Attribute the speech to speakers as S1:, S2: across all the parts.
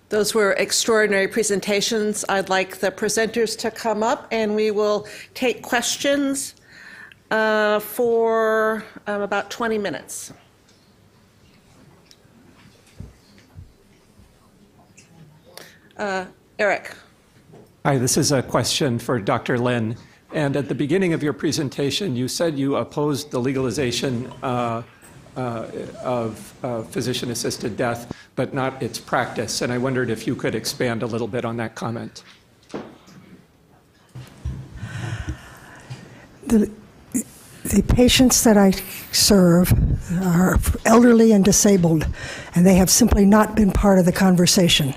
S1: Those were extraordinary presentations. I'd like the presenters to come up, and we will take questions for about 20 minutes. Eric.
S2: Hi, this is a question for Dr. Lin. And at the beginning of your presentation, you said you opposed the legalization of physician-assisted death, but not its practice. And I wondered if you could expand a little bit on that comment.
S3: The patients that I serve are elderly and disabled, and they have simply not been part of the conversation.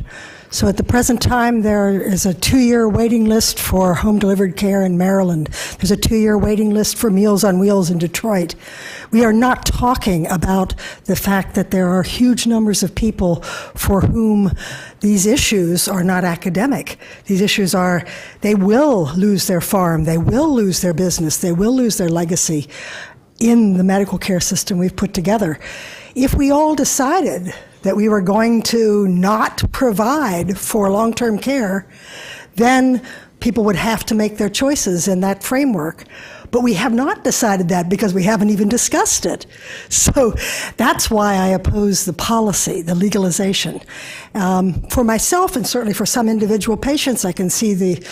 S3: So at the present time, there is a 2-year waiting list for home-delivered care in Maryland. There's a 2-year waiting list for Meals on Wheels in Detroit. We are not talking about the fact that there are huge numbers of people for whom these issues are not academic. These issues are, they will lose their farm, they will lose their business, they will lose their legacy in the medical care system we've put together. If we all decided that we were going to not provide for long-term care, then people would have to make their choices in that framework. But we have not decided that because we haven't even discussed it. So that's why I oppose the policy, the legalization. For myself, and certainly for some individual patients, I can see the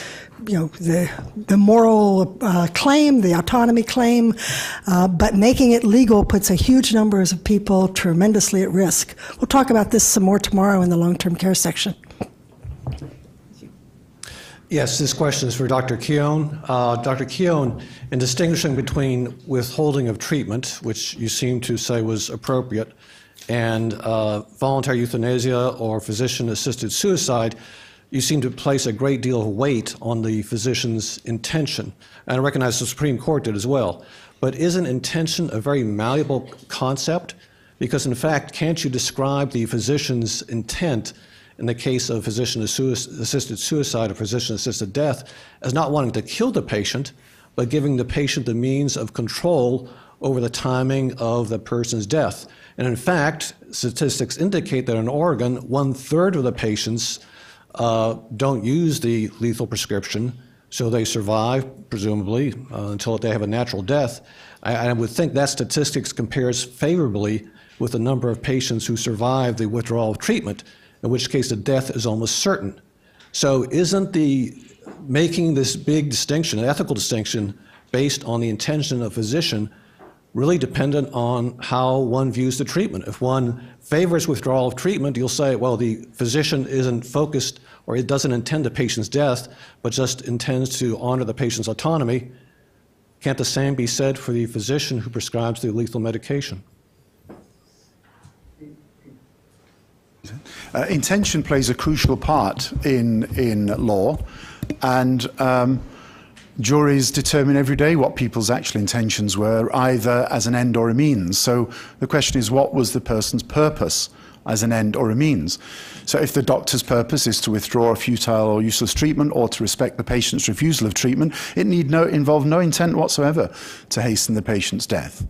S3: moral claim, the autonomy claim, but making it legal puts a huge numbers of people tremendously at risk. We'll talk about this some more tomorrow in the long-term care section.
S4: Yes, this question is for Dr. Keown. Dr. Keown, in distinguishing between withholding of treatment, which you seem to say was appropriate, and voluntary euthanasia or physician-assisted suicide, you seem to place a great deal of weight on the physician's intention. And I recognize the Supreme Court did as well. But isn't intention a very malleable concept? Because in fact, can't you describe the physician's intent in the case of physician-assisted suicide or physician-assisted death as not wanting to kill the patient, but giving the patient the means of control over the timing of the person's death? And in fact, statistics indicate that in Oregon, 1/3 of the patients don't use the lethal prescription, so they survive, presumably, until they have a natural death. I would think that statistics compares favorably with the number of patients who survive the withdrawal of treatment, in which case the death is almost certain. So isn't the making this big distinction, an ethical distinction, based on the intention of a physician really dependent on how one views the treatment? If one favors withdrawal of treatment, you'll say, well, the physician isn't focused or it doesn't intend the patient's death, but just intends to honor the patient's autonomy. Can't the same be said for the physician who prescribes the lethal medication?
S5: Intention plays a crucial part in law, and juries determine every day what people's actual intentions were, either as an end or a means. So the question is, what was the person's purpose as an end or a means? So if the doctor's purpose is to withdraw a futile or useless treatment or to respect the patient's refusal of treatment, it need involve no intent whatsoever to hasten the patient's death.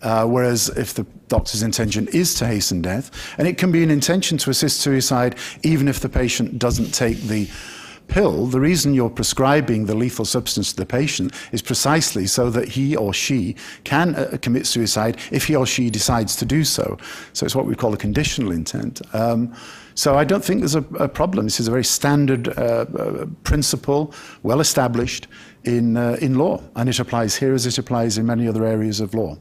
S5: Whereas if the doctor's intention is to hasten death, and it can be an intention to assist suicide even if the patient doesn't take the pill, the reason you're prescribing the lethal substance to the patient is precisely so that he or she can commit suicide if he or she decides to do so. So it's what we call a conditional intent. So I don't think there's a problem. This is a very standard principle, well established in law, and it applies here as it applies in many other areas of law.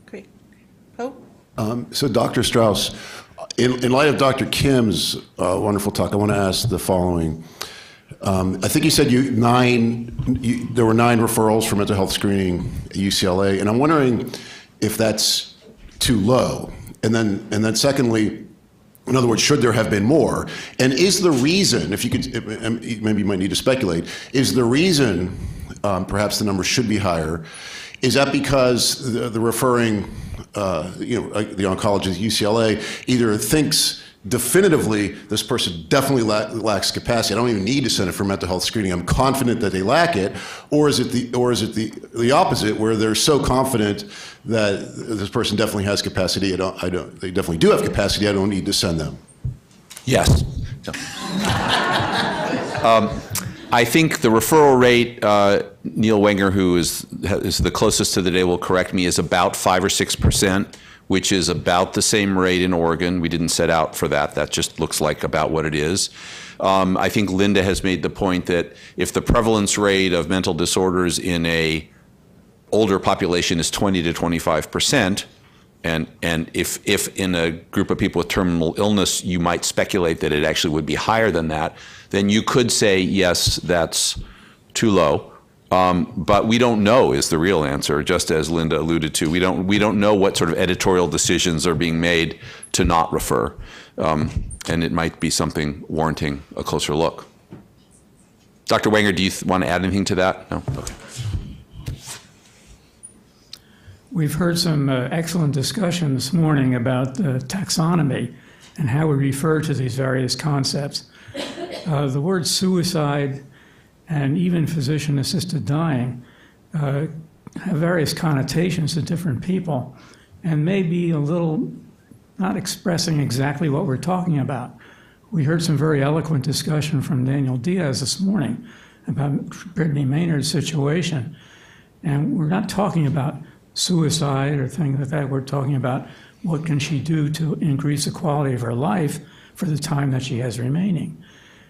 S1: Great. Oh.
S6: So Dr. Strauss, in light of Dr. Kim's wonderful talk, I want to ask the following. I think you said there were 9 referrals for mental health screening at UCLA, and I'm wondering if that's too low. And then secondly, in other words, should there have been more? And is the reason, if you could, maybe you might need to speculate, is the reason perhaps the number should be higher, is that because the referring, the oncologist at UCLA either thinks definitively this person definitely lacks capacity, I don't even need to send it for mental health screening, I'm confident that they lack it, or is it the opposite, where they're so confident that this person definitely has capacity, they definitely do have capacity, I don't need to send them?
S7: Yes. I think the referral rate, Neil Wenger, who is the closest to the data, will correct me, is about 5 or 6%, which is about the same rate in Oregon. We didn't set out for that. That just looks like about what it is. I think Linda has made the point that if the prevalence rate of mental disorders in a older population is 20 to 25%, and if in a group of people with terminal illness, you might speculate that it actually would be higher than that, then you could say, yes, that's too low. But we don't know is the real answer, just as Linda alluded to. We don't know what sort of editorial decisions are being made to not refer. And it might be something warranting a closer look. Dr. Wenger, do you want to add anything to that? No? Okay.
S8: We've heard some excellent discussion this morning about the taxonomy and how we refer to these various concepts. The word suicide and even physician-assisted dying have various connotations to different people and may be a little not expressing exactly what we're talking about. We heard some very eloquent discussion from Daniel Diaz this morning about Brittany Maynard's situation. And we're not talking about suicide or things like that. We're talking about what can she do to increase the quality of her life for the time that she has remaining.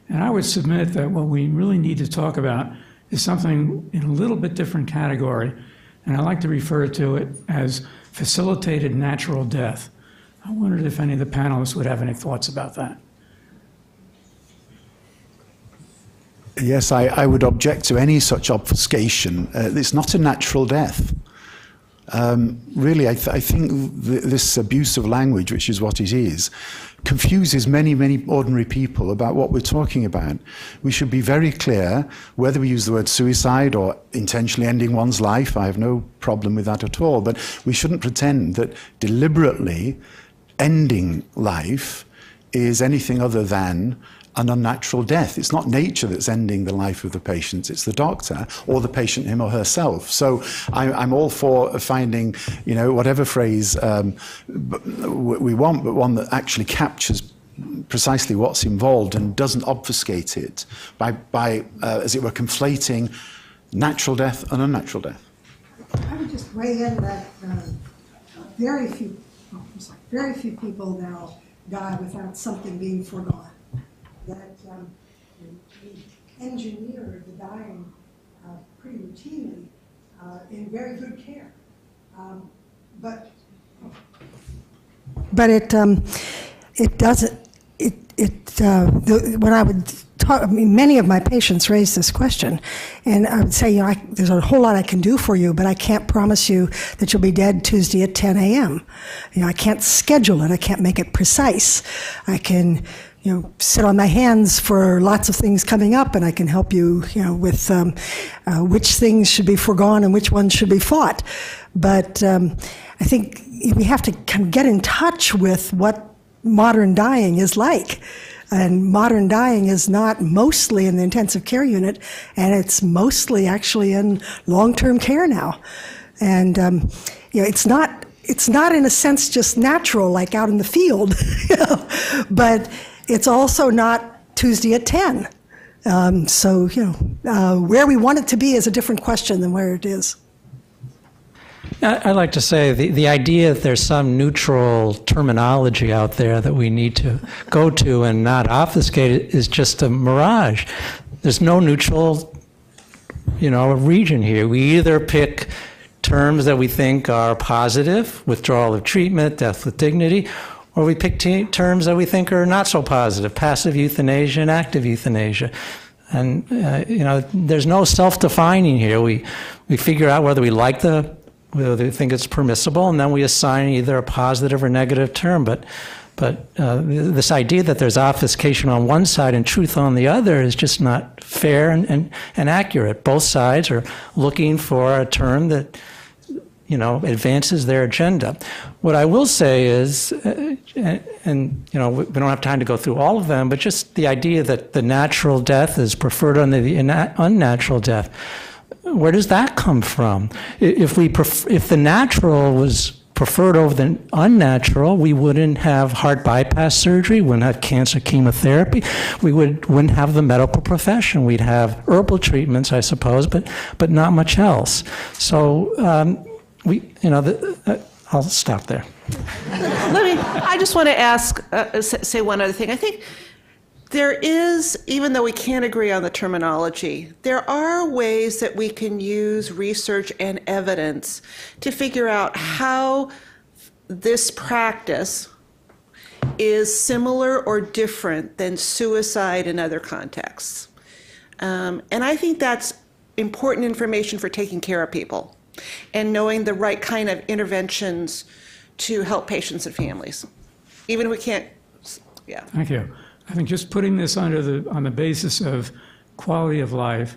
S8: And I would submit that what we really need to talk about is something in a little bit different category, and I like to refer to it as facilitated natural death. I wondered if any of the panelists would have any thoughts about that.
S5: Yes, I would object to any such obfuscation. It's not a natural death. Really, I think this abuse of language, which is what it is, confuses many ordinary people about what we're talking about. We should be very clear whether we use the word suicide or intentionally ending one's life. I have no problem with that at all, but we shouldn't pretend that deliberately ending life is anything other than an unnatural death. It's not nature that's ending the life of the patient, it's the doctor or the patient him or herself. So I'm all for finding, whatever phrase we want, but one that actually captures precisely what's involved and doesn't obfuscate it by as it were, conflating natural death and unnatural death.
S3: I would just weigh in that very few people now die without something being foregone. That we engineer the dying pretty routinely in very good care. But it doesn't, when I would talk, many of my patients raise this question, and I would say, there's a whole lot I can do for you, but I can't promise you that you'll be dead Tuesday at 10 a.m. I can't schedule it, I can't make it precise. I can sit on my hands for lots of things coming up, and I can help you, with which things should be foregone and which ones should be fought. But I think we have to kind of get in touch with what modern dying is like. And modern dying is not mostly in the intensive care unit, and it's mostly actually in long-term care now. And it's not in a sense just natural, like out in the field, but it's also not Tuesday at 10. So, where we want it to be is a different question than where it is.
S9: I like to say the idea that there's some neutral terminology out there that we need to go to and not obfuscate it is just a mirage. There's no neutral, region here. We either pick terms that we think are positive, withdrawal of treatment, death with dignity, or we pick terms that we think are not so positive, passive euthanasia and active euthanasia. And, there's no self-defining here. We figure out whether we like whether we think it's permissible, and then we assign either a positive or negative term. But this idea that there's obfuscation on one side and truth on the other is just not fair and accurate. Both sides are looking for a term that advances their agenda. What I will say is, and we don't have time to go through all of them, but just the idea that the natural death is preferred under the unnatural death. Where does that come from? If the natural was preferred over the unnatural, we wouldn't have heart bypass surgery, wouldn't have cancer chemotherapy, we wouldn't have the medical profession. We'd have herbal treatments, I suppose, but not much else. So I'll stop there.
S1: I just want to ask, say one other thing. I think there is, even though we can't agree on the terminology, there are ways that we can use research and evidence to figure out how this practice is similar or different than suicide in other contexts. And I think that's important information for taking care of people and knowing the right kind of interventions to help patients and families, even if we can't, yeah.
S8: Thank you. I think just putting this on the basis of quality of life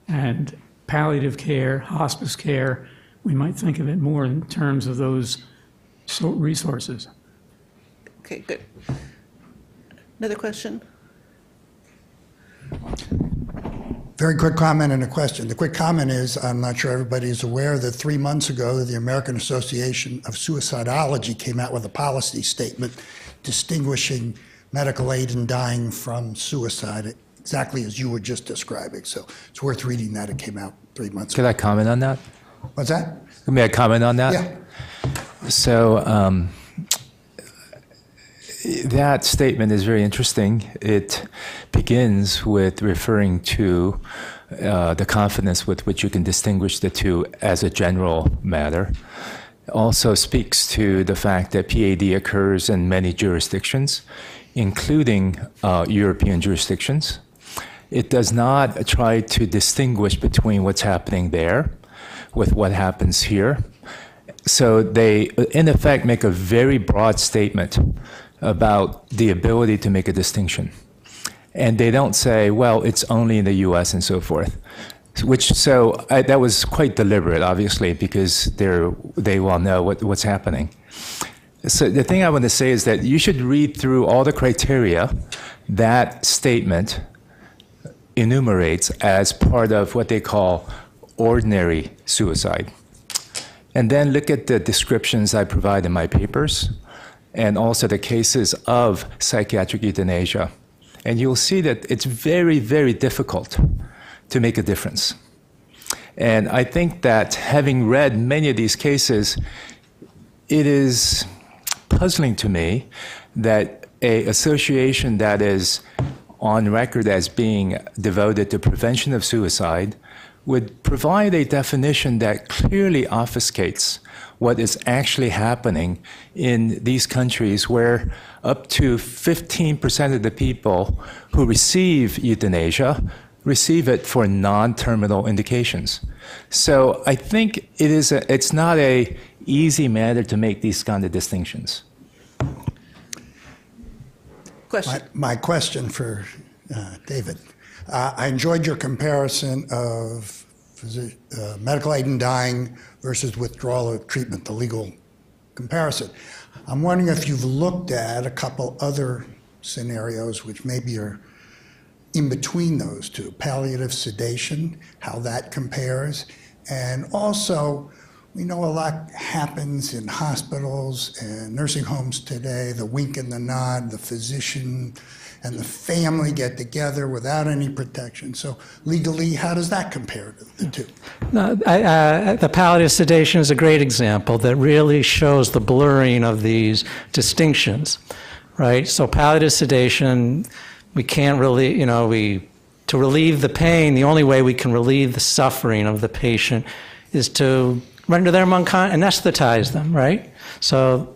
S8: and palliative care, hospice care, we might think of it more in terms of those resources.
S1: Okay, good. Another question?
S10: Very quick comment and a question. The quick comment is, I'm not sure everybody is aware that 3 months ago, the American Association of Suicidology came out with a policy statement distinguishing medical aid in dying from suicide, exactly as you were just describing. So it's worth reading that. It came out 3 months ago.
S11: Could I comment on that?
S10: What's that?
S11: May I comment on that?
S10: Yeah.
S11: So that statement is very interesting. It begins with referring to the confidence with which you can distinguish the two as a general matter. Also speaks to the fact that PAD occurs in many jurisdictions, including European jurisdictions. It does not try to distinguish between what's happening there with what happens here. So they, in effect, make a very broad statement about the ability to make a distinction. And they don't say, well, it's only in the US and so forth. That was quite deliberate, obviously, because they well know what's happening. So the thing I want to say is that you should read through all the criteria that statement enumerates as part of what they call ordinary suicide. And then look at the descriptions I provide in my papers, and also the cases of psychiatric euthanasia. And you'll see that it's very, very difficult to make a difference. And I think that having read many of these cases, it is puzzling to me that an association that is on record as being devoted to prevention of suicide would provide a definition that clearly obfuscates what is actually happening in these countries where up to 15% of the people who receive euthanasia receive it for non-terminal indications. So I think it's not an easy matter to make these kind of distinctions.
S1: Question.
S10: My question for David. I enjoyed your comparison of medical aid in dying versus withdrawal of treatment, the legal comparison. I'm wondering if you've looked at a couple other scenarios which maybe are in between those two, palliative sedation, how that compares, and also we know a lot happens in hospitals and nursing homes today, the wink and the nod, the physician and the family get together without any protection. So legally, how does that compare to the two?
S9: No, the palliative sedation is a great example that really shows the blurring of these distinctions, right? So palliative sedation, we can't really, to relieve the pain, the only way we can relieve the suffering of the patient is to render them anesthetize them, right? So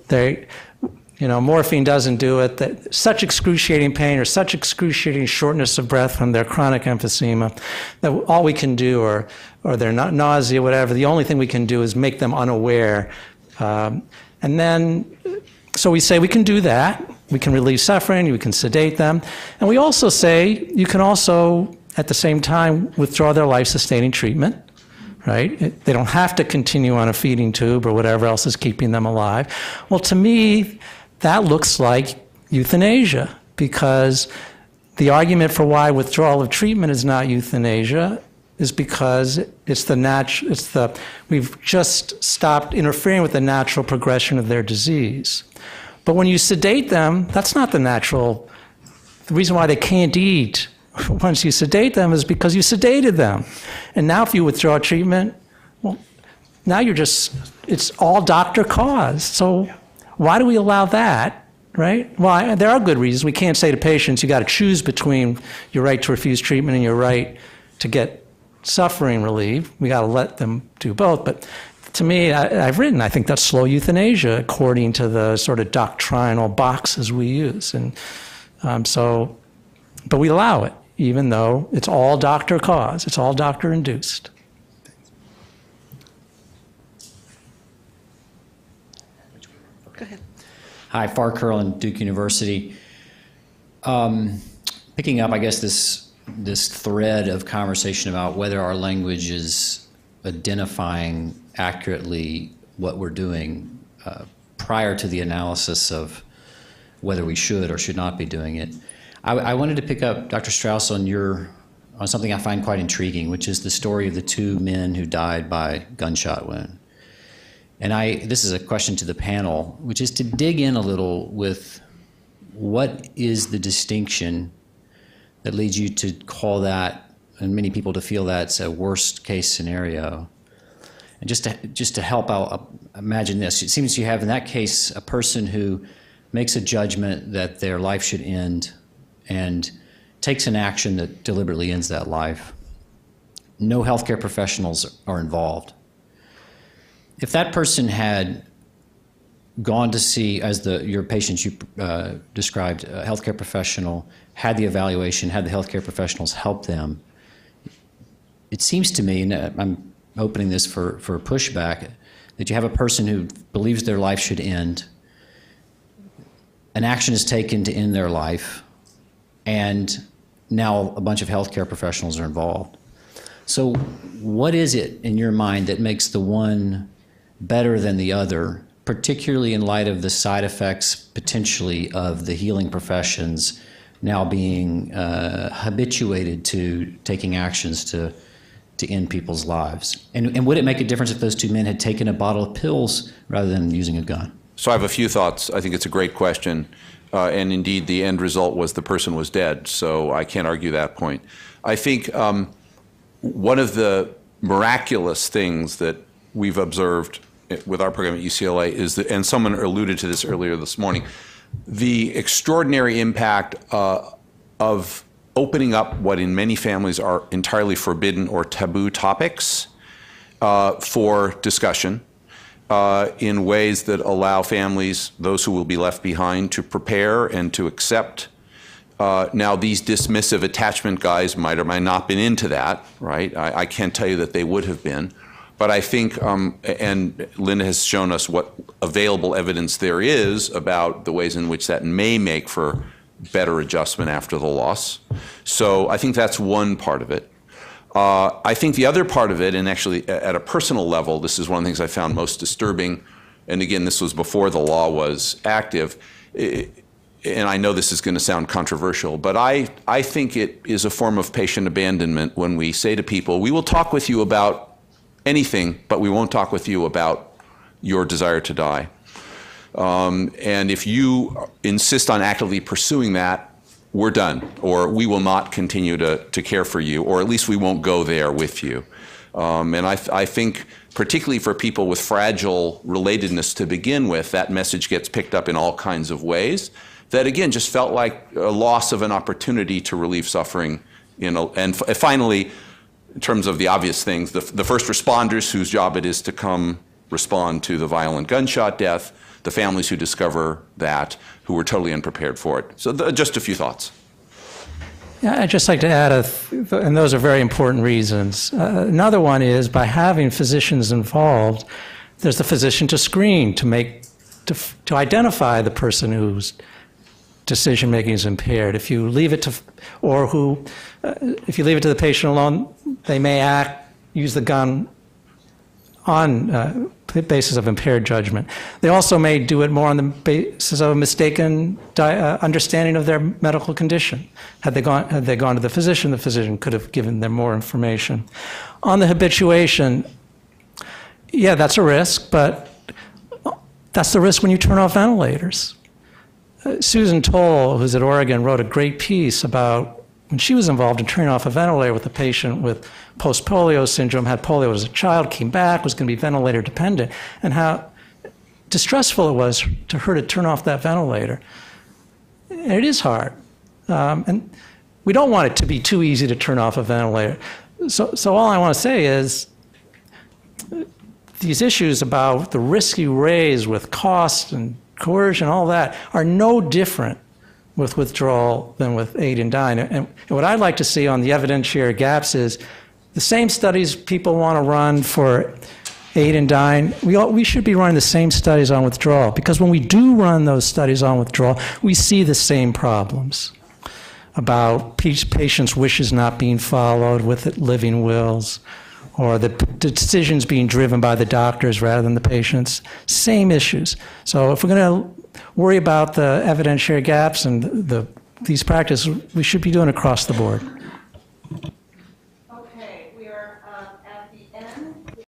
S9: morphine doesn't do it. That such excruciating pain or such excruciating shortness of breath from their chronic emphysema that all we can do, or their nausea, whatever, the only thing we can do is make them unaware. And then, so we say we can do that. We can relieve suffering, we can sedate them. And we also say you can also, at the same time, withdraw their life-sustaining treatment, right? They don't have to continue on a feeding tube or whatever else is keeping them alive. Well, to me, that looks like euthanasia, because the argument for why withdrawal of treatment is not euthanasia is because we've just stopped interfering with the natural progression of their disease. But when you sedate them, that's not the reason why they can't eat once you sedate them is because you sedated them. And now if you withdraw treatment, well, now it's all doctor caused. So why do we allow that, right? Well, there are good reasons. We can't say to patients, you got to choose between your right to refuse treatment and your right to get suffering relief. We got to let them do both. But to me, I think that's slow euthanasia according to the sort of doctrinal boxes we use. And but we allow it, even though it's all doctor caused, it's all doctor induced.
S1: Go ahead.
S12: Hi, Far Curlin, Duke University. Picking up, I guess, this thread of conversation about whether our language is identifying accurately what we're doing prior to the analysis of whether we should or should not be doing it. I wanted to pick up, Dr. Strauss, on something I find quite intriguing, which is the story of the two men who died by gunshot wound. And this is a question to the panel, which is to dig in a little with what is the distinction that leads you to call that, and many people to feel that's a worst case scenario. And just to help out, imagine this. It seems you have in that case a person who makes a judgment that their life should end and takes an action that deliberately ends that life. No healthcare professionals are involved. If that person had gone to see, as your patient you described, a healthcare professional, had the evaluation, had the healthcare professionals help them, it seems to me, and I'm opening this for pushback, that you have a person who believes their life should end, an action is taken to end their life, and now a bunch of healthcare professionals are involved. So what is it in your mind that makes the one better than the other, particularly in light of the side effects potentially of the healing professions now being habituated to taking actions to end people's lives? And would it make a difference if those two men had taken a bottle of pills rather than using a gun?
S7: So I have a few thoughts. I think it's a great question. And indeed, the end result was the person was dead. So I can't argue that point. I think one of the miraculous things that we've observed with our program at UCLA is that, and someone alluded to this earlier this morning, the extraordinary impact of opening up what in many families are entirely forbidden or taboo topics for discussion in ways that allow families, those who will be left behind, to prepare and to accept. Now, these dismissive attachment guys might or might not have been into that, right? I can't tell you that they would have been. But I think, and Linda has shown us what available evidence there is about the ways in which that may make for better adjustment after the loss. So I think that's one part of it. I think the other part of it, and actually at a personal level, this is one of the things I found most disturbing, and again, this was before the law was active, and I know this is going to sound controversial, but I think it is a form of patient abandonment when we say to people, we will talk with you about anything, but we won't talk with you about your desire to die. And if you insist on actively pursuing that, we're done, or we will not continue to care for you, or at least we won't go there with you. And I think, particularly for people with fragile relatedness to begin with, that message gets picked up in all kinds of ways that, again, just felt like a loss of an opportunity to relieve suffering. And finally, in terms of the obvious things, the first responders whose job it is to come respond to the violent gunshot death, the families who discover that, who were totally unprepared for it. So just a few thoughts.
S9: Yeah, I'd just like to add, and those are very important reasons. Another one is by having physicians involved, there's the physician to screen, to identify the person whose decision-making is impaired. If you leave it to, if you leave it to the patient alone, they may use the gun on the basis of impaired judgment. They also may do it more on the basis of a mistaken understanding of their medical condition. Had they gone to the physician could have given them more information. On the habituation, yeah, that's a risk, but that's the risk when you turn off ventilators. Susan Toll, who's at Oregon, wrote a great piece about when she was involved in turning off a ventilator with a patient with post-polio syndrome, had polio as a child, came back, was going to be ventilator dependent, and how distressful it was to her to turn off that ventilator. And it is hard. And we don't want it to be too easy to turn off a ventilator. So all I want to say is these issues about the risk you raise with cost and coercion, all that, are no different with withdrawal than with aid and dying. And what I'd like to see on the evidentiary gaps is the same studies people want to run for aid and dying, we should be running the same studies on withdrawal, because when we do run those studies on withdrawal, we see the same problems about patients' wishes not being followed with living wills, or the decisions being driven by the doctors rather than the patients. Same issues. So if we're going to worry about the evidentiary gaps and these practices, we should be doing it across the board.
S1: Okay, we are at the end